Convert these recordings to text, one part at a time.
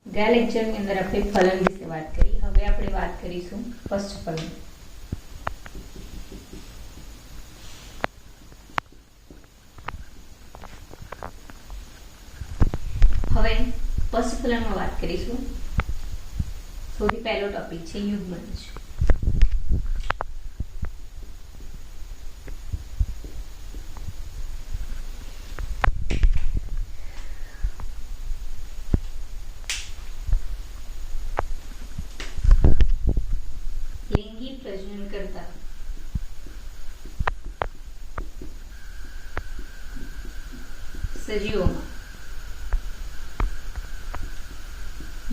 ગયા લેક્ચરની અંદર આપણે ફલન વિશે વાત કરી. હવે આપણે વાત કરીશું પશ્ચફલન. હવે પશ્ચફલનમાં વાત કરીશું. સૌથી પહેલો ટોપિક છે યુગ્મનજ. લિંગી પ્રજનન કરતા સજીવોમાં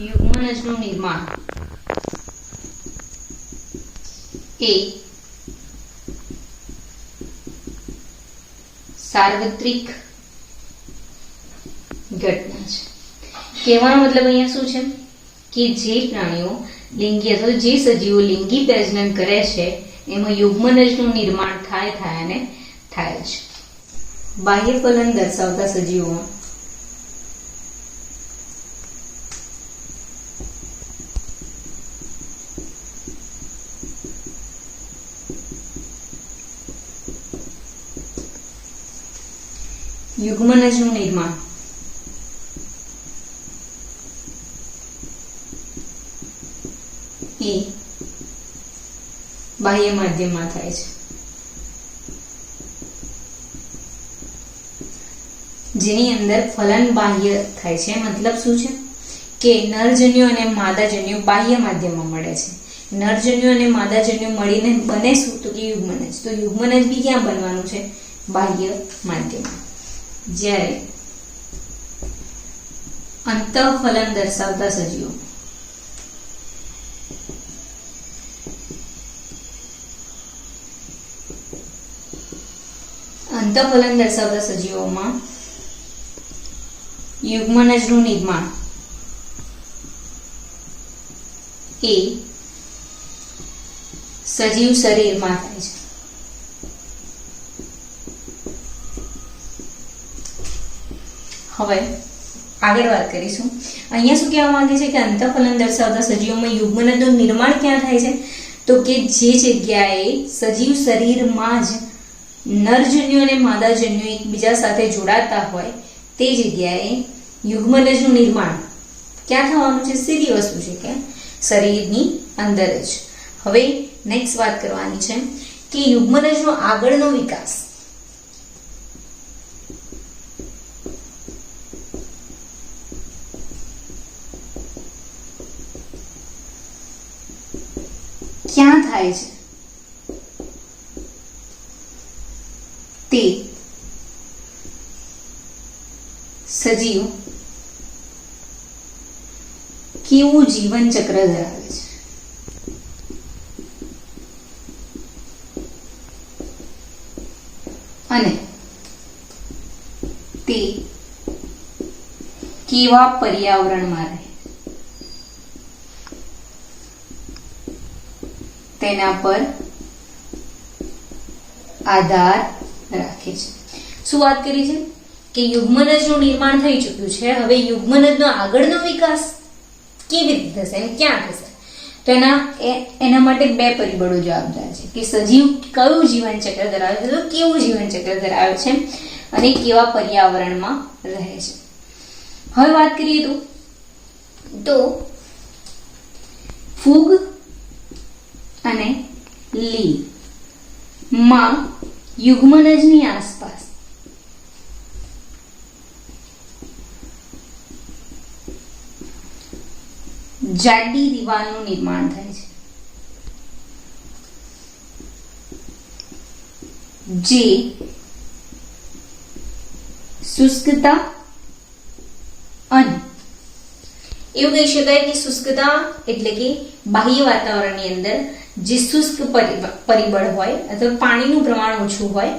યુગ્મનજનું નિર્માણ એ સાર્વત્રિક ઘટના છે. કહેવાનો મતલબ અહીંયા શું છે કે જે પ્રાણીઓ લિંગી અથવા જે સજીવો લિંગી પ્રજનન કરે છે એમાં યુગ્મનજનું નિર્માણ થાય અને થાય છે. બાહ્ય ફલન દર્શાવતા સજીવોમાં યુગ્મનજનું નિર્માણ એ બાહ્ય માધ્યમમાં થાય છે, જેની અંદર ફલન બાહ્ય થાય છે. મતલબ શું છે કે નરજન્યુ અને માદાજન્યુ બાહ્ય માધ્યમમાં મળે છે. નરજન્યુ અને માદાજન્યુ મળીને બને શું તો કે યુગ્મનજ. તો યુગ્મનજ બી ક્યાં બનવાનું છે? બાહ્ય માધ્યમમાં. જ્યારે અંતઃફલન દર્શાવતા સજીવો અંતઃફલન દર્શાવતા સજીવોમાં યુગ્મનજનું નિર્માણ એ સજીવ શરીરમાં થાય છે. હવે આગળ વાત કરીશું. અહીંયા શું કહેવા માંગે છે કે અંતઃફલન દર્શાવતા સજીવોમાં યુગ્મનજનું નિર્માણ ક્યાં થાય છે? તો કે જે જગ્યાએ સજીવ શરીરમાં જ નરજન્યુ અને માદાજન્યુ એકબીજા સાથે જોડાતા હોય તે જગ્યાએ યુગ્મનજનું નિર્માણ ક્યાં થવાનું છે? સીધી વસ્તુ છે કે શરીરની અંદર જ. હવે નેક્સ્ટ વાત કરવાની છે કે યુગ્મનજનો આગળનો વિકાસ ક્યાં થાય છે? તે સજીવ કેવું જીવન ચક્ર ધરાવે છે અને તે કેવા પર્યાવરણમાં રહે તેના પર આધાર રાખે છે. શું વાત કરી છે કે યુગ્મનજનું નિર્માણ થઈ ચૂક્યું છે. હવે યુગ્મનજનો આગળનો વિકાસ કેવી રીતે થશે, ક્યાં થશે? તો એના માટે બે પરિબળો જવાબદાર છે કે સજીવ કયું જીવન ચક્ર ધરાવે છે, તો કેવું જીવન ચક્ર ધરાવે છે અને કેવા પર્યાવરણમાં રહે છે. હવે વાત કરીએ તો ફૂગ અને લીલ માં યુગ્મનજની આસપાસ જાડી દિવાલનું નિર્માણ થાય છે, જે શુષ્કતા અને એવું કહી શકાય કે શુષ્કતા એટલે કે બાહ્ય વાતાવરણની અંદર જે શુષ્ક પરિબળ હોય અથવા પાણીનું પ્રમાણ ઓછું હોય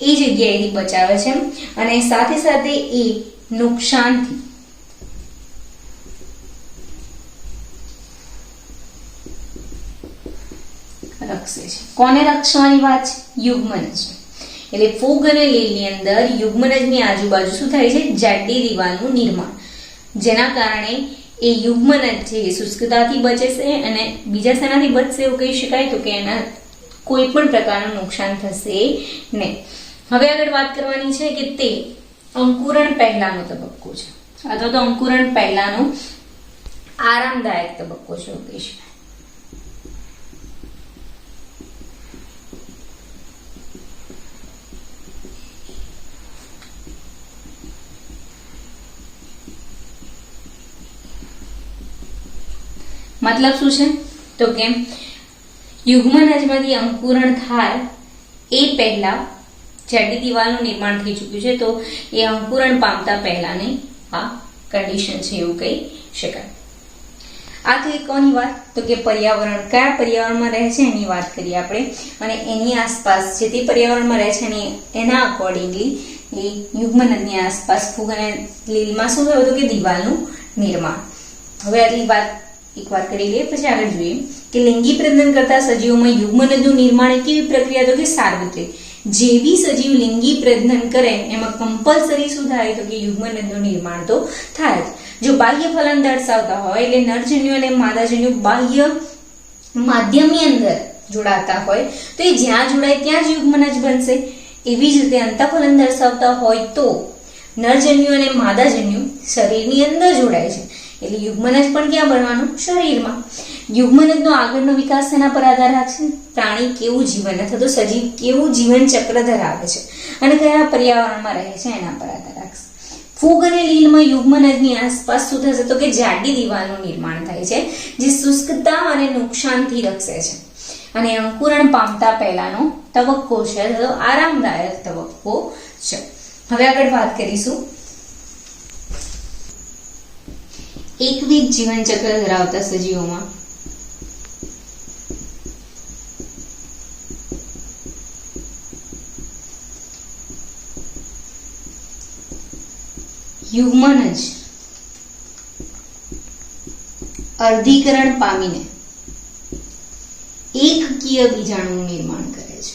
એ જગ્યાએથી બચાવે છે અને સાથે સાથે એ નુકસાનથી રક્ષે છે. કોને રક્ષવાની વાત છે? યુગ્મનજ. એટલે ફૂગ અને લીલની અંદર યુગ્મનજની આજુબાજુ શું થાય છે? જાડી દિવાલનું નિર્માણ, જેના કારણે એ યુગ્મનજ છે એ શુષ્કતાથી બચે છે અને બીજા શેનાથી બચશે એવું કહી શકાય તો કે એના કોઈ પણ પ્રકારનું નુકસાન થશે નહીં. હવે આગળ વાત કરવાની છે કે તે અંકુરણ પહેલાનો તબક્કો છે અથવા તો અંકુરણ પહેલાનો આરામદાયક તબક્કો છે એવું કહી શકાય. મતલબ શું છે તો કે યુગ્મનજમાંથી અંકુરણ થાય એ પહેલા જાડી દિવાલનું નિર્માણ થઈ ચૂક્યું છે તો એ અંકુરણ પામતા પહેલાની આ કન્ડિશન છે એવું કહી શકાય. આ થઈ કોની વાત તો કે પર્યાવરણ, કયા પર્યાવરણમાં રહે છે એની વાત કરીએ આપણે અને એની આસપાસ જે તે પર્યાવરણમાં રહે છે એના અકોર્ડિંગલી એ યુગ્મનજની આસપાસ ફૂગ અને લીલમાં શું થયું હતું કે દિવાલનું નિર્માણ. હવે આટલી વાત એકવાર કરી લઈએ પછી આગળ જોઈએ કે લિંગી પ્રજનન કરતા સજીવોમાં યુગ્મનજનું નિર્માણ એ કેવી પ્રક્રિયા તો કે સાર્વત્રિક. જે બી સજીવ લિંગી પ્રજનન કરે એમાં કમ્પલસરી શું થાય તો કે યુગ્મનજનું નિર્માણ તો થાય જ. જો બાહ્ય ફલન દર્શાવતા હોય એટલે નરજન્યુ અને માદાજન્યુ બાહ્ય માધ્યમની અંદર જોડાતા હોય તો એ જ્યાં જોડાય ત્યાં જ યુગ્મનજ બનશે. એવી જ રીતે અંતઃફલન દર્શાવતા હોય તો નરજન્યુ અને માદાજન્યુ શરીરની અંદર જોડાય છે એટલે યુગ્મનજ પણ ક્યાં બનવાનું? શરીરમાં. યુગ્મનજનો આગળનો વિકાસ એના પર આધાર રાખશે પ્રાણી કેવું જીવન અથવા તો સજીવ કેવું જીવન ચક્ર ધરાવે છે અને કયા પર્યાવરણમાં રહે છે એના પર આધાર રાખશે. ફૂગ અને લીલમાં યુગ્મનજની આસપાસ શું થશે તો કે જાડી દિવાલનું નિર્માણ થાય છે જે શુષ્કતા અને નુકસાનથી રક્ષે છે અને અંકુરણ પામતા પહેલાનો તબક્કો છે તો આરામદાયક તબક્કો છે. હવે આગળ વાત કરીશું એકવિધ જીવન ચક્ર ધરાવતા સજીવોમાં યુગ્મનજ અર્ધીકરણ પામીને એકકીય બીજાણુનું નિર્માણ કરે છે.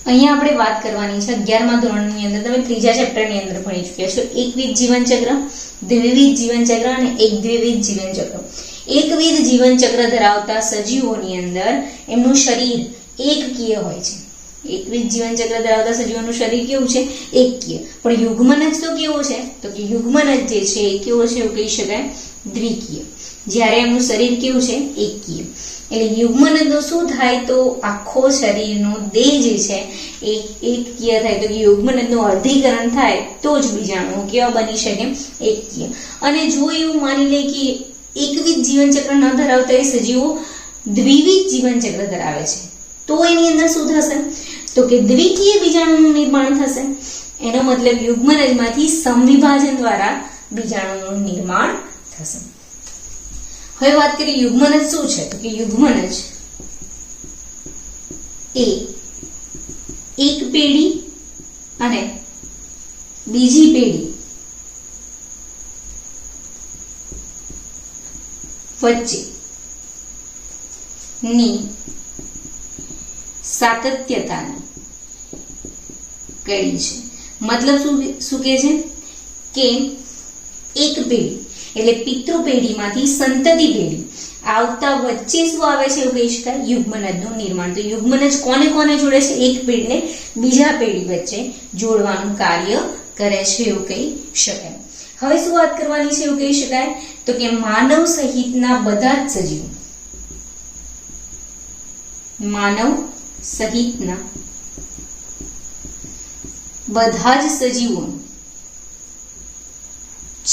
અહીંયા આપણે વાત કરવાની છે 11મા ધોરણની અંદર તમે ત્રીજા ચેપ્ટરની અંદર ભણી ચૂક્યા છો એકવિધ જીવનચક્ર, દ્વિવિધ જીવનચક્ર અને એકદ્વિવિધ જીવનચક્ર. એકવિધ જીવનચક્ર ધરાવતા સજીવોની અંદર એમનું શરીર એકકીય હોય છે. એકવિધ જીવનચક્ર ધરાવતા સજીવોનું શરીર કેવું છે? એકકીય. પણ યુગ્મનજ તો કેવો છે તો કે યુગ્મનજ જે છે એ કેવો છે એવું કહી શકાય? દ્વિકીય. જ્યારે એમનું શરીર કેવું છે? એકકીય. એટલે યુગ્મનજનું શું થાય તો આખો શરીરનો દેહ જે છે એ એકકીય થાય તો કે યુગ્મનજનું અર્ધીકરણ થાય તો જ બીજાણુઓ કેવા બની શકે? એકકીય. અને જો એવું માની લે કે એકવિધ જીવનચક્ર ન ધરાવતા એ સજીવો દ્વિવિધ જીવનચક્ર ધરાવે છે તો એની અંદર શું થશે તો કે દ્વિકીય બીજાણુનું નિર્માણ થશે. એનો મતલબ યુગ્મનજમાંથી સમવિભાજન દ્વારા બીજાણુનું નિર્માણ થશે. હવે વાત કરીએ યુગ્મનજ શું છે તો કે યુગ્મનજ એ એક પેઢી અને બીજી પેઢી વચ્ચે ની સાતત્યતાની કડી છે. મતલબ શું કહે છે કે એક પેઢી એટલે પિતૃ પેઢીમાંથી સંતતિ પેઢી આવતા વચ્ચે શું આવે છે એવું કહી શકાય? યુગ્મનજનું નિર્માણ. તો યુગ્મનજ કોને કોને જોડે છે? એક પેઢીને બીજા પેઢી વચ્ચે જોડવાનું કાર્ય કરે છે એવું કહી શકાય. હવે શું વાત કરવાની છે એવું કહી શકાય તો કે માનવ સહિતના બધા જ સજીવો, માનવ સહિતના બધા જ સજીવોનું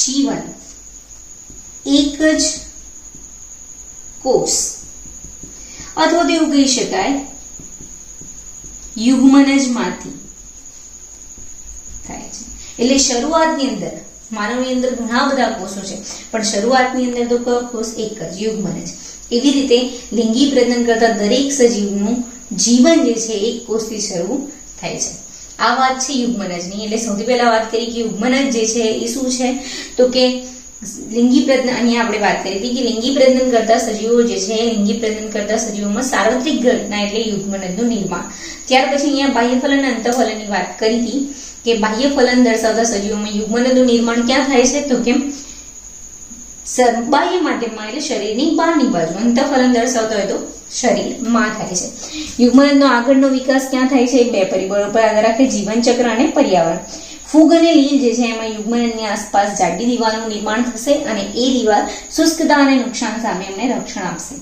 જીવન એક જ કોષ અથવા તો એવું કહી શકાય યુગ્મનજમાંથી થાય છે. એટલે શરૂઆતની અંદર માનવની અંદર ઘણા બધા કોષો છે પણ શરૂઆતની અંદર તો કયો કોષ? એક જ યુગ્મનજ. એવી રીતે લિંગી પ્રજનન કરતા દરેક સજીવનું જીવન જે છે એક કોષથી શરૂ થાય છે. આ વાત છે યુગ્મનજની. એટલે સૌથી પહેલા વાત કરી કે યુગ્મનજ જે છે એ શું છે તો કે લિંગી પ્રજનન, અહીંયા આપણે વાત કરી હતી કે લિંગી પ્રજનન કરતા સજીવો જે છે, લિંગી પ્રજનન કરતા સજીવોમાં સાર્વત્રિક ઘટના એટલે યુગ્મનદનું નિર્માણ. ત્યાર પછી અહીંયા બાહ્યફલન અને અંતઃફલનની વાત કરી હતી કે બાહ્યફલન દર્શાવતા સજીવોમાં યુગ્મનદનું નિર્માણ ક્યાં થાય છે, તો કે બાહ્ય માધ્યમમાં એટલે શરીરની બહારની બાજુ. અંતઃફલન દર્શાવતા હોય તો શરીરમાં થાય છે. યુગ્મનદનો આગળનો વિકાસ ક્યાં થાય છે, બે પરિબળો પર આધાર રાખે, જીવનચક્ર અને પર્યાવરણ. ફૂગ અને લીલ જે છે એમાં યુગ્મનદની આસપાસ જાડી દિવાલનું નિર્માણ થશે અને એ દિવાલ શુષ્કતા અને નુકસાન સામે એમને રક્ષણ આપશે.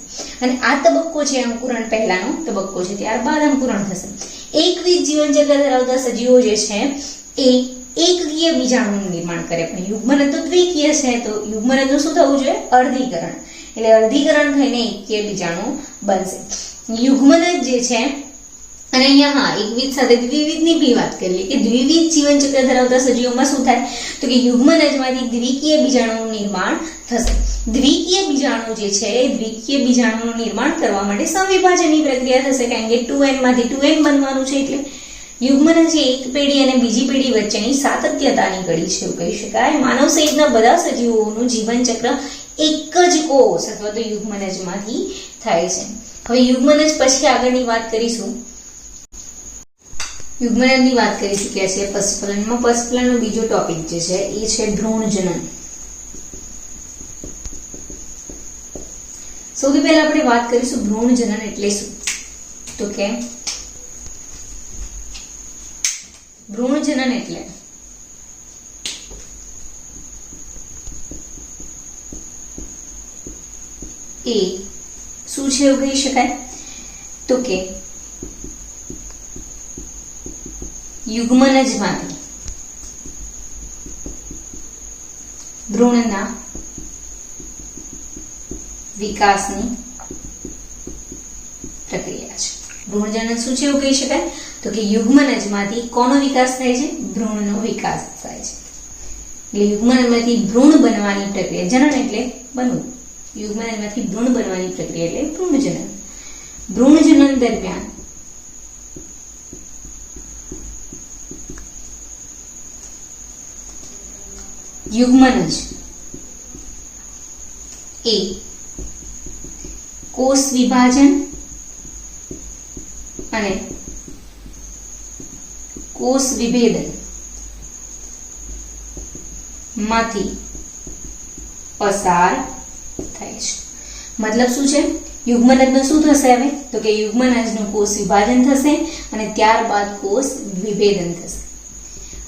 અને આ તબક્કો છે અંકુરણ પહેલાનો તબક્કો છે, ત્યારબાદ અંકુરણ થશે. એકવિધ જીવનચક્ર ધરાવતા સજીવો જે છે એ એકકીય બીજાણુનું નિર્માણ કરે, પણ યુગ્મનદ તો દ્વિકીય છે, તો યુગ્મનદનું શું થવું જોઈએ, અર્ધીકરણ. એટલે અર્ધીકરણ થઈને એકકીય બીજાણુ બનશે. યુગ્મનદ જે છે, અને અહીંયા એકવિધ સાથે દ્વિવિધની બી વાત કરીએ કે દ્વિવિધ જીવનચક્ર ધરાવતા સજીવોમાં શું થાય, તો કે યુગ્મનદમાંથી દ્વિકીય બીજાણુનું નિર્માણ થશે. દ્વિકીય બીજાણુ જે છે, દ્વિકીય બીજાણુનું નિર્માણ કરવા માટે સંવિભાજનની પ્રક્રિયા થશે, કારણ કે 2n માંથી 2n બનવાનું છે. એટલે યુગ્મનદ જે એક પેઢી અને બીજી પેઢી વચ્ચેની સાતત્યતાની કડી છે એવું કહી શકાય. માનવ સહિતના બધા સજીવોનું જીવનચક્ર એક જ કોષ અથવા તો યુગ્મનદમાંથી થાય છે. હવે યુગ્મનદ પછી આગળની વાત કરીશું. યુગ્મનદની વાત કરી ચૂક્યા છે પશફલનમાં. પશફલનનો બીજો ટોપિક જે છે એ છે ભ્રૂણજનન. સૌથી પહેલા આપણે વાત કરીશું ભ્રૂણજનન એટલે શું, તો કે ભ્રૂણજનન એટલે એ શું છે એવું કહી શકાય, તો કે યુગ્મનજમાંથી ભ્રૂણના વિકાસની પ્રક્રિયા છે. ભ્રૂણજનન શું છે એવું કહી શકાય, તો કે યુગ્મનજમાંથી કોનો વિકાસ થાય છે, ભ્રૂણનો વિકાસ થાય છે. એટલે યુગ્મનજમાંથી ભ્રૂણ બનવાની પ્રક્રિયા, જનન એટલે બનવું, યુગ્મનજમાંથી ભ્રૂણ બનવાની પ્રક્રિયા એટલે ભ્રૂણજનન. ભ્રૂણજનન દરમિયાન યુગ્મનજ એ કોષ વિભાજન અને કોષ વિભેદન માંથી પસાર થાય છે. મતલબ શું છે, યુગ્મનજનું શું થશે હવે, તો કે યુગ્મનજનું કોષ વિભાજન થશે અને ત્યારબાદ કોષ વિભેદન થશે.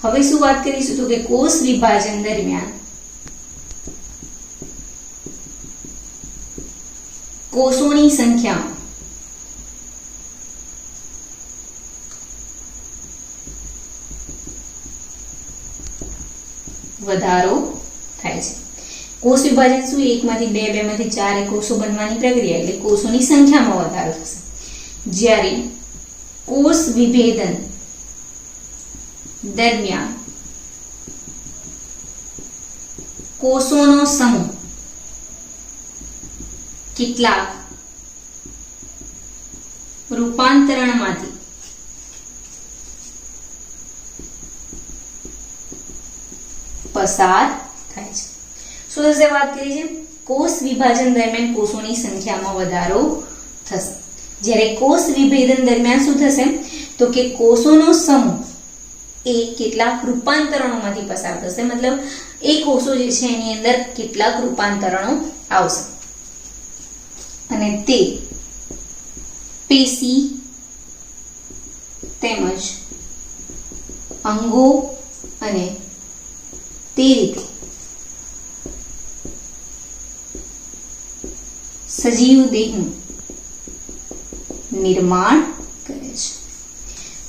હવે શું વાત કરીશું, તો કે કોષ વિભાજન દરમિયાન કોષોની સંખ્યામાં વધારો થાય છે. કોષ વિભાજન શું, એકમાંથી બે, બેમાંથી ચાર કોષો બનવાની પ્રક્રિયા, એટલે કોષોની સંખ્યામાં વધારો થશે. જ્યારે કોષ વિભેદન દરમિયાન કોષોનો સમૂહ કેટલાક રૂપાંતરણમાંથી પસાર થાય છે. શું થશે, વાત કરી છે કોષ વિભાજન દરમિયાન કોષોની સંખ્યામાં વધારો થશે. જ્યારે કોષ વિભેદન દરમિયાન શું થશે, તો કે કોષોનો સમૂહ એ કેટલાક રૂપાંતરણોમાંથી પસાર થશે. મતલબ એ કોષો જે છે એની અંદર કેટલાક રૂપાંતરણો આવશે અને તે પેશી તેમજ અંગો અને તે રીતે સજીવ દેહનું નિર્માણ કરે છે.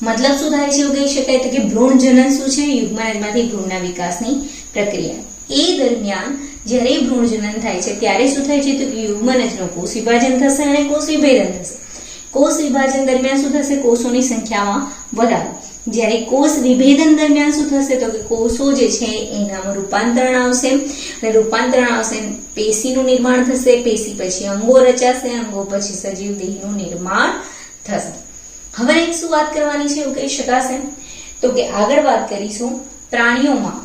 મતલબ શું થાય છે એવું કહી શકાય, તો કે ભ્રૂણજનન શું છે, યુગ્મનજમાંથી ભ્રૂણના વિકાસની પ્રક્રિયા. એ દરમિયાન જ્યારે ભ્રૂણજનન થાય છે ત્યારે શું થાય છે, તો કે યુગ્મનજનું કોષ વિભાજન થશે અને કોષ વિભેદન થશે. કોષ વિભાજન દરમિયાન શું થશે, કોષોની સંખ્યામાં વધારો. જ્યારે કોષ વિભેદન દરમિયાન શું થશે, તો કે કોષો જે છે એનામાં રૂપાંતરણ આવશે અને રૂપાંતરણ આવશે પેશીનું નિર્માણ થશે, પેશી પછી અંગો રચાશે, અંગો પછી સજીવ દેહનું નિર્માણ થશે. હવે એક શું વાત કરવાની છે એવું કહી શકાશે, તો કે આગળ વાત કરીશું પ્રાણીઓમાં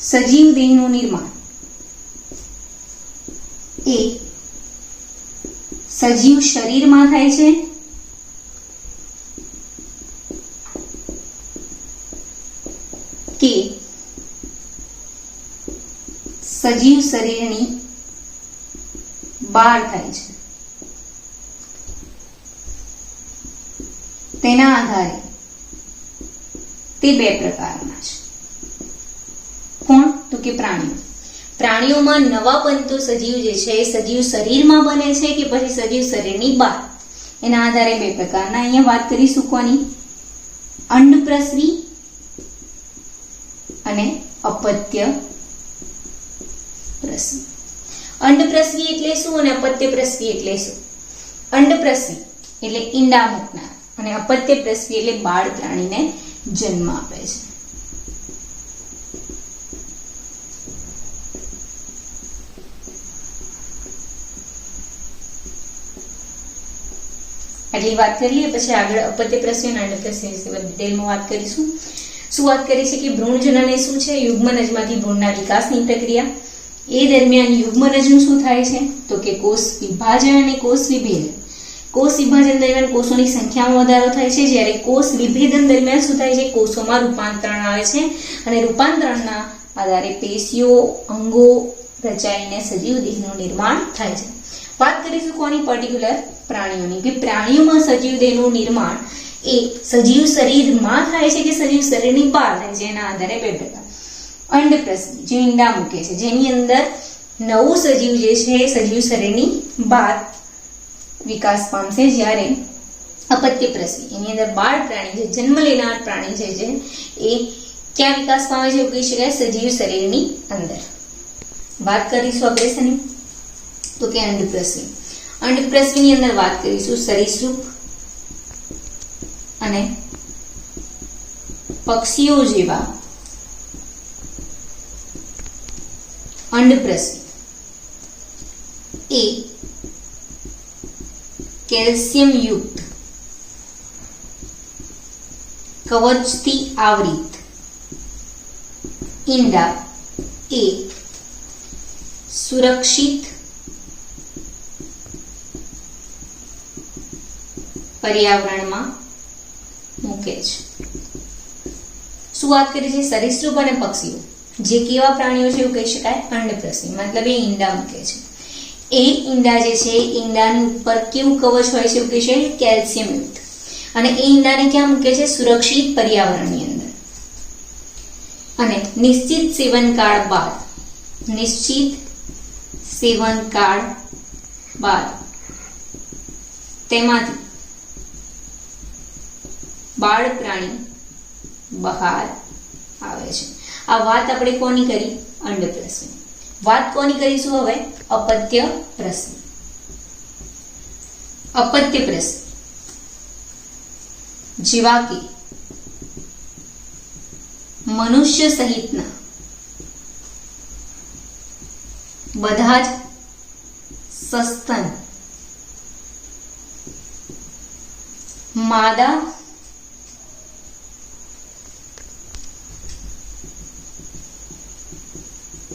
સજીવ દેહનું નિર્માણ એ સજીવ શરીરમાં થાય છે કે સજીવ શરીરની બહાર થાય છે, તેના આધારે તે બે પ્રકારના છે. કોણ? તો કે પ્રાણીઓ. પ્રાણીઓમાં નવા બનતો સજીવ જે છે એ સજીવ શરીરમાં બને છે કે પછી સજીવ શરીરની બહાર, એના આધારે બે પ્રકારના. અહીંયા વાત કરીશું કોની? અંડપ્રસવી અને અપત્ય પ્રસવી. અંડપ્રસવી એટલે શું અને અપત્ય પ્રસવી એટલે શું? અંડપ્રસવી એટલે ઈંડા મૂકનાર અને અપત્ય પ્રસવી એટલે બાળ પ્રાણીને જન્મ આપે છે. આટલી વાત કરી લઈએ, પછી આગળ અપત્ય પ્રસવી અને અંડપ્રસવી વિશે ડિટેલમાં વાત કરીશું. શું વાત કરી છે કે ભ્રૂણજનન એ શું છે? યુગ્મનજમાંથી ભ્રૂણના વિકાસની પ્રક્રિયા. એ દરમિયાન યુગ્મનજનું શું થાય છે? તો કે કોષ વિભાજન અને કોષ વિભેદન. કોષ વિભાજન દરમિયાન કોષોની સંખ્યામાં વધારો થાય છે, જ્યારે કોષ વિભેદન દરમિયાન શું થાય છે? કોષોમાં રૂપાંતરણ આવે છે અને રૂપાંતરણના આધારે પેશીઓ, અંગો રચાઈને સજીવ દેહનું નિર્માણ થાય છે. વાત કરીશું કોની? પર્ટિક્યુલર પ્રાણીઓની. કે પ્રાણીઓમાં સજીવ દેહનું નિર્માણ એ સજીવ શરીરમાં થાય છે કે સજીવ શરીરની બહાર થાય છે, એના આધારે બે પ્રકાર. અંડપ્રસવી જે ઈંડા મૂકે છે, જેની અંદર નવું સજીવ જે છે એ સજીવ શરીરની બહાર વિકાસ પામશે, જ્યારે અપત્ય પ્રસવી એની અંદર બાળ પ્રાણી જે જન્મ લેનાર પ્રાણી છે જે એ ક્યાં વિકાસ પામે છે? એવું કહી શકાય સજીવ શરીરની અંદર. વાત કરીશું અગ્રેસરની, તો કે અંડપ્રસવી. અંડપ્રસવીની અંદર વાત કરીશું સરીસૃપ અને પક્ષીઓ જેવા અંડપ્રસવી એ કેલ્શિયમ યુક્ત કવચથી આવૃત ઈંડા એ સુરક્ષિત પર્યાવરણમાં મૂકે છે. શું વાત કરી છે? સરીસૃપ અને પક્ષીઓ જે કેવા પ્રાણીઓ છે એવું કહી શકાય અંડપ્રસવી, મતલબ એ ઈંડા મૂકે છે. એ ઈંડા જે છે ઈંડાની ઉપર કેવું કવચ હોય છે એવું કહી શકાય? કેલ્શિયમ યુક્ત. અને એ ઈંડાને ક્યાં મૂકે છે? સુરક્ષિત પર્યાવરણની અંદર. અને નિશ્ચિત સેવનકાળ બાદ તેમાંથી બાળ પ્રાણી બહાર આવે છે. આ વાત આપણે કોની કરી? અંડપ્રસવી. વાત કોની કરીશું હવે? અપત્ય પ્રસવી. અપત્ય પ્રસવી જેવા કે મનુષ્ય સહિતના બધા જ સસ્તન માદા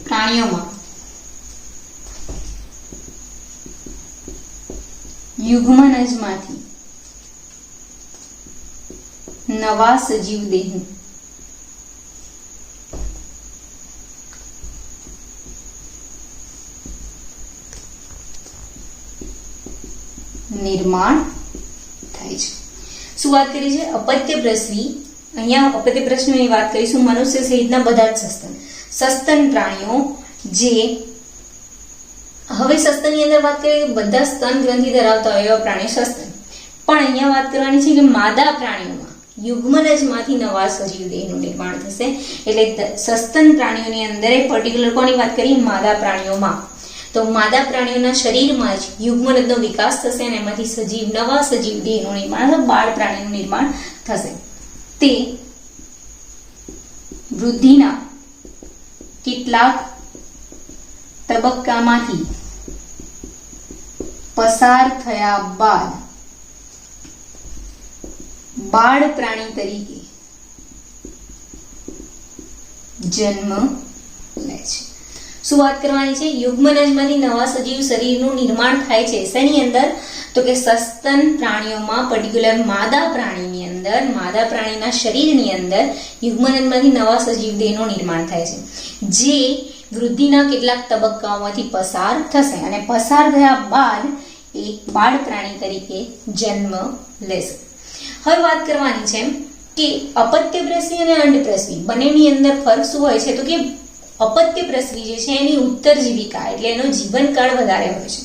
પ્રાણીઓમાં યુગ્મનજમાંથી નવા સજીવ દેહનું નિર્માણ થાય છે. શું વાત કરી છે? અપત્ય પ્રસવી. અહીંયા અપત્ય પ્રસવીની વાત કરીશું મનુષ્ય સહિતના બધા જ સસ્તન પ્રાણીઓ જે હવે સસ્તનની અંદર વાત કરીએ બધા સ્તન ગ્રંથિ ધરાવતા હોય એવા પ્રાણીઓ સસ્તન, પણ અહીંયા વાત કરવાની છે કે માદા પ્રાણીઓમાં યુગ્મનજમાંથી નવા સજીવ દેહનું નિર્માણ થશે. એટલે સસ્તન પ્રાણીઓની અંદર પર્ટિક્યુલર કોની વાત કરીએ? માદા પ્રાણીઓમાં. તો માદા પ્રાણીઓના શરીરમાં જ યુગ્મનજનો વિકાસ થશે અને એમાંથી નવા સજીવ દેહનું નિર્માણ, બાળ પ્રાણીનું નિર્માણ થશે. તે વૃદ્ધિના કેટલાક તબક્કામાંથી પસાર થયા બાદ બાળ પ્રાણી તરીકે જન્મ બોલાય છે. શું વાત કરવાની છે? યુગ્મનજમાંથી નવા સજીવ શરીરનું નિર્માણ થાય છે. શેની અંદર? તો કે સસ્તન પ્રાણીઓમાં, પર્ટિક્યુલર માદા પ્રાણીની અંદર, માદા પ્રાણીના શરીરની અંદર યુગ્મનજમાંથી નવા સજીવ દેહનું નિર્માણ થાય છે, જે વૃદ્ધિના કેટલાક તબક્કાઓમાંથી પસાર થશે અને પસાર થયા બાદ એ બાળ પ્રાણી તરીકે જન્મ લેશે. હવે વાત કરવાની છે કે અપત્યપ્રસવી અને અંડપ્રસવી બંનેની અંદર ફરક શું હોય છે? તો કે અપત્યપ્રસવી જે છે એની ઉત્તરજીવિકા એટલે એનો જીવનકાળ વધારે હોય છે.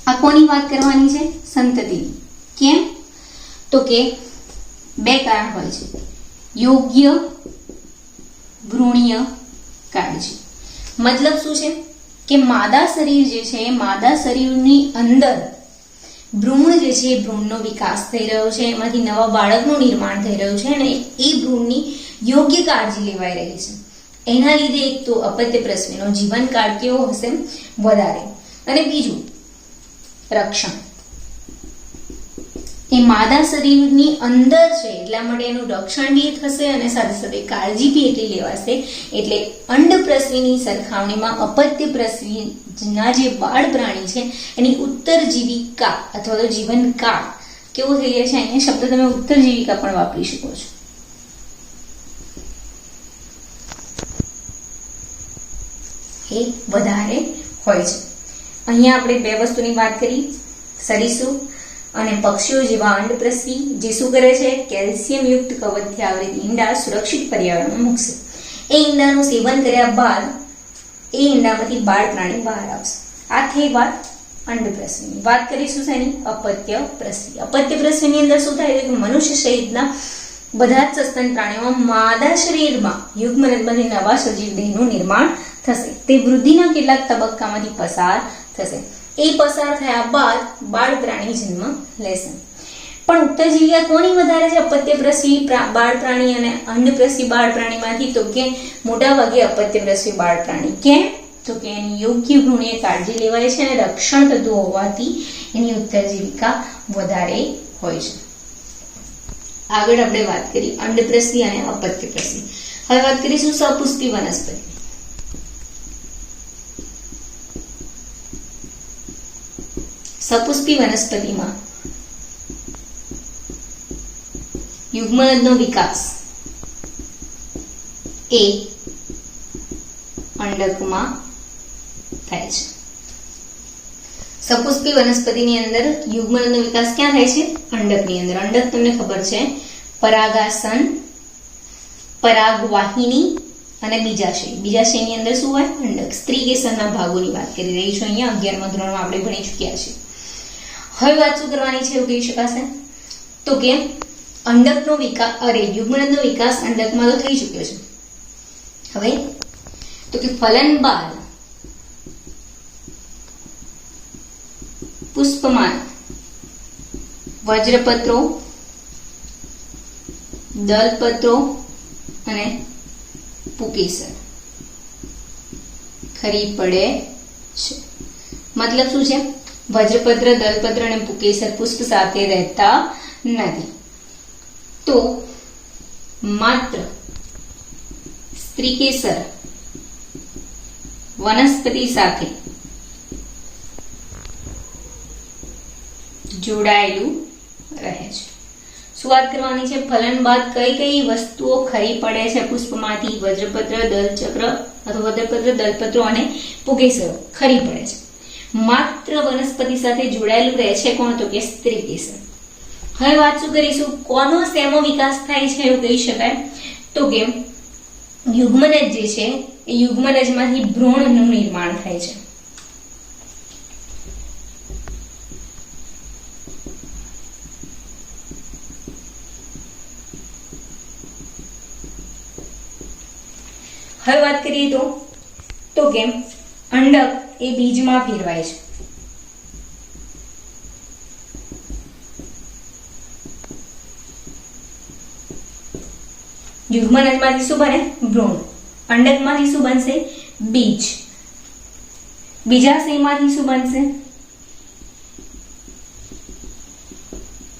આ કોની વાત કરવાની છે? સંતતિ. કેમ? તો કે બે કારણ હોય છે. યોગ્ય ભ્રૂણીય કાળજી. મતલબ શું છે કે માદા શરીર જે છે, માદા શરીરની અંદર ભ્રૂણ જે છે, ભ્રૂણનો વિકાસ થઈ રહ્યો છે, એમાંથી નવા બાળકનું નિર્માણ થઈ રહ્યું છે અને એ ભ્રૂણની યોગ્ય કાળજી લેવાઈ રહી છે. એના લીધે એક તો અપત્યપ્રસવીનો જીવનકાળ કેવો હશે? વધારે. અને બીજું રક્ષણ. એ માદા શરીરની અંદર છે એટલા માટે એનું રક્ષણ બી થશે અને સાથે સાથે કાળજી બી એટલી લેવાશે. એટલે અંડપ્રસવીની સરખામણીમાં અપત્યપ્રસવીના જે બાળ પ્રાણી છે એની ઉત્તરજીવિકા અથવા તો જીવનકાળ કેવો થઈ જાય છે? અહીંયા શબ્દ તમે ઉત્તરજીવિકા પણ વાપરી શકો છો. એ વધારે હોય છે. અહીંયા આપણે બે વસ્તુની વાત કરી, સરીસૃપ અને પક્ષીઓ જેવા અંડપ્રસવી જે શું કરે છે? કેલ્શિયમ યુક્ત કવચથી આવૃત ઈંડા સુરક્ષિત પર્યાવરણમાં મૂકશે. એ ઈંડાનું સેવન કર્યા બાદ એ ઈંડામાંથી બાળ પ્રાણી બહાર આવશે. આ થઈ વાત અંડપ્રસવીની. વાત કરીશું શેની? અપત્યપ્રસવી. અપત્યપ્રસવીની અંદર શું થાય છે કે મનુષ્ય સહિતના બધા જ સસ્તન પ્રાણીઓમાં માદા શરીરમાં યુગ્મનજમાંથી નવા સજીવ દેહનું નિર્માણ થશે. તે વૃદ્ધિના કેટલાક તબક્કામાંથી પસાર થશે. એ પસાર થયા બાદ બાળ પ્રાણી જન્મ લેશે. પણ ઉત્તરજીવિકા કોની વધારે છે? અપત્યપ્રસવી બાળ પ્રાણી અને અંડપ્રસવી બાળ પ્રાણીમાંથી? તો કે મોટા ભાગે અપત્યપ્રસવી બાળ પ્રાણી. કેમ? તો કે એની યોગ્ય ભ્રૂણીય કાળજી લેવાય છે અને રક્ષણ થતું હોવાથી એની ઉત્તરજીવિકા વધારે હોય છે. આગળ આપણે વાત કરી અંડપ્રસવી અને અપત્યપ્રસવી. હવે વાત કરીશું સપુષ્પી વનસ્પતિ. સપુષ્પી વનસ્પતિમાં યુગ્મનજનો વિકાસ એ અંડકમાં થાય છે. સપુષ્પી વનસ્પતિની અંદર યુગ્મનજનો વિકાસ ક્યાં થાય છે? અંડકની અંદર. અંડક તમને ખબર છે પરાગાસન, પરાગવાહિની અને બીજાશય. બીજાશયની અંદર શું હોય? અંડક. સ્ત્રીકેસરના ભાગોની વાત કરી રહી છું અહીંયા. 11મા ધોરણમાં આપણે ભણી ચૂક્યા છીએ. હવે વાત શું કરવાની છે એવું કહી શકાશે? તો કે અંડકનો વિકાસ યુગ્મનજનો વિકાસ અંડકમાં તો થઈ ચૂક્યો છે. હવે તો કે ફલન બાદ પુષ્પમાન વજ્રપત્રો, દલપત્રો અને પુકેસર ખરી પડે છે. મતલબ શું છે? વજ્રપત્ર, દલપત્ર અને પુકેસર પુષ્પ સાથે રહેતા નથી, તો માત્ર સ્ત્રીકેસર વનસ્પતિ સાથે જોડાયેલું રહે છે. શું વાત કરવાની છે? ફલન બાદ કઈ કઈ વસ્તુઓ ખરી પડે છે પુષ્પમાંથી? વજ્રપત્ર, દલચક્ર અથવા વજ્રપત્ર, દલપત્રો અને પુકેસરો ખરી પડે છે. માત્ર વનસ્પતિ સાથે જોડાયેલું રહે છે કોણ? તો કે સ્ત્રીકેસર. હવે વાત શું કરીશું? કોનો શેનો વિકાસ થાય છે એવું કહી શકાય? તો કે યુગ્મનજ જે છે એ યુગ્મનજમાંથી ભ્રૂણનું નિર્માણ થાય છે. હવે વાત કરીએ તો કે અંડક એ બીજમાં ફેરવાય છે. યુગ્મનજમાંથી શું બને? ભ્રૂણ. અંડકમાંથી શું બનશે? બીજ. બીજાશયમાંથી શું બનશે?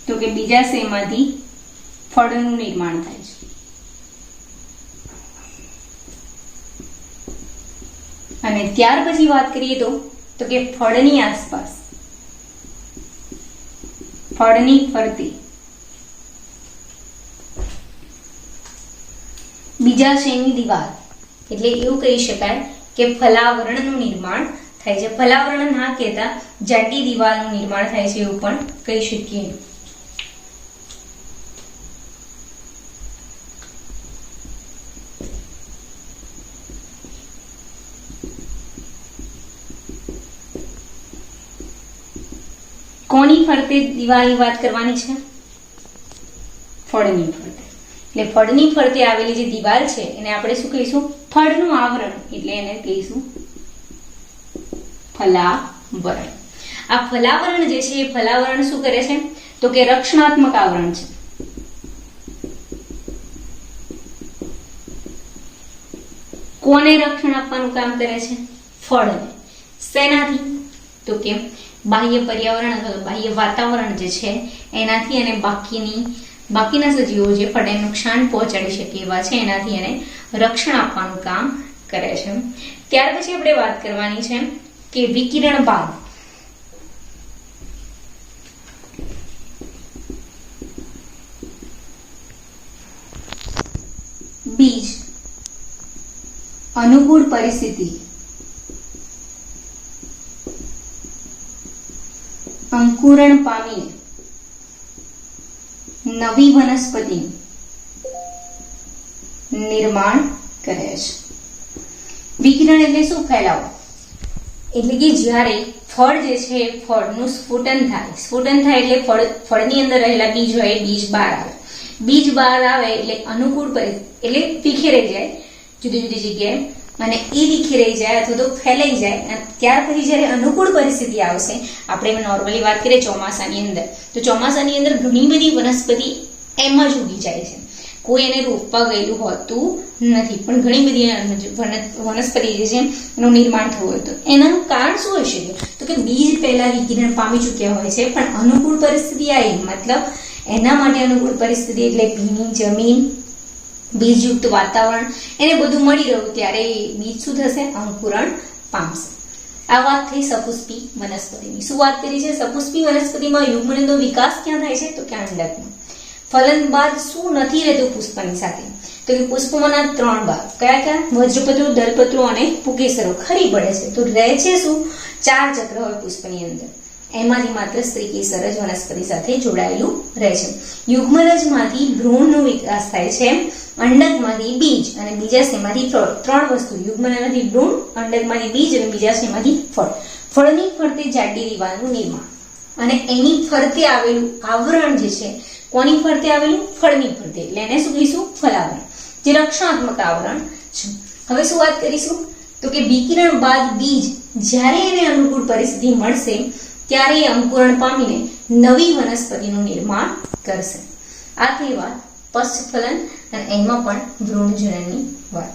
તો કે બીજાશયમાંથી ફળનું નિર્માણ થાય છે. અને ત્યાર પછી વાત કરીએ તો કે ફળની આસપાસ, ફળની ફરતે બીજાશયની દિવાલ, એટલે એવું કહી શકાય કે ફલાવરણનું નિર્માણ થાય છે. ફલાવરણ ના કહેતા જાડી દિવાલનું નિર્માણ થાય છે એવું પણ કહી શકીએ. કોની ફરતે દિવાલની વાત કરવાની છે? ફળની ફરતે. એટલે ફળની ફરતે આવેલી જે દિવાલ છે એને આપણે શું કહીશું? ફળનું આવરણ, એટલે એને કહીશું ફલાવરણ. આ ફલાવરણ જે છે એ ફલાવરણ શું કરે છે? તો કે રક્ષણાત્મક આવરણ છે. કોને રક્ષણ આપવાનું કામ કરે છે? ફળને. શેનાથી? તો કે બાહ્ય પર્યાવરણ અથવા બાહ્ય વાતાવરણ જે છે એનાથી, અને બાકીના સજીવો જે ફળને નુકસાન પહોંચાડી શકે એવા છે એનાથી એને રક્ષણ આપવાનું કામ કરે છે. ત્યાર પછી આપણે વાત કરવાની છે કે વિકિરણ બાદ બીજ અનુકૂળ પરિસ્થિતિ અંકુરણ પામીને નવી વનસ્પતિ નિર્માણ કરે છે. વિકિરણ એટલે શું? ફેલાવો. એટલે કે જ્યારે ફળ જે છે ફળનું સ્ફુટન થાય એટલે ફળની અંદર રહેલા બીજ હોય, બીજ બહાર આવે. બીજ બહાર આવે એટલે અનુકૂળ પરિસ્થિતિ, એટલે વિખેરાઈ જાય જુદી જુદી જગ્યાએ, અને એ વિખેરાઈ જાય અથવા તો ફેલાઈ જાય. ત્યાર પછી જ્યારે અનુકૂળ પરિસ્થિતિ આવશે, આપણે નોર્મલી વાત કરીએ ચોમાસાની અંદર, તો ચોમાસાની અંદર ઘણી બધી વનસ્પતિ એમ જ ઉગી જાય છે. કોઈ એને રોપવા ગયેલું હોતું નથી, પણ ઘણી બધી વનસ્પતિ જે છે એનું નિર્માણ થયું હોય. તો એનું કારણ શું હોઈ શકે? તો કે બીજ પહેલા વિકિરણ પામી ચૂક્યા હોય છે, પણ અનુકૂળ પરિસ્થિતિ આવી, મતલબ એના માટે અનુકૂળ પરિસ્થિતિ એટલે ભીની જમીન, બીજયુક્ત વાતાવરણ, એને બધું મળી રહ્યું ત્યારે બીજ શું થશે? અંકુરણ પામશે. આ વાત થઈ સપુષ્પી વનસ્પતિની. શું વાત કરી છે? સપુષ્પી વનસ્પતિમાં યુગ્મનનો વિકાસ ક્યાં થાય છે? તો કે અંડકમાં. ફલન બાદ શું નથી રહેતું પુષ્પની સાથે? તો કે પુષ્પમાંના 3 ભાગ કયા કયા? વજ્રપત્રો, દલપત્રો અને પુકેસરો ખરી પડે છે. તો રહે છે શું? 4 ચક્ર હોય પુષ્પની અંદર, એમાંથી માત્ર સ્ત્રી કેસર જ વનસ્પતિ સાથે જોડાયેલું રહે છે. યુગ્મરજમાંથી ભ્રૂણનો વિકાસ થાય છે, અંડકમાંથી બીજ અને બીજાશયમાંથી ફળ. 3 વસ્તુ: યુગ્મરજમાંથી ભ્રૂણ, અંડકમાંથી બીજ અને બીજાશયમાંથી ફળ. ફળની ફરતે જાડી દિવાલનું નિર્માણ, અને એની ફરતે આવેલું આવરણ જે છે, કોની ફરતે આવેલું? ફળની ફરતે, એટલે એને શું કહીશું? ફલાવરણ, જે રક્ષણાત્મક આવરણ છે. હવે શું વાત કરીશું? તો કે વિકિરણ બાદ બીજ જ્યારે એને અનુકૂળ પરિસ્થિતિ મળશે ત્યારે એ અંકુરણ પામીને નવી વનસ્પતિનું નિર્માણ કરશે. આ થઈ વાત પશ્ચફલન, અને એમાં પણ ભ્રૂણજનનની વાત.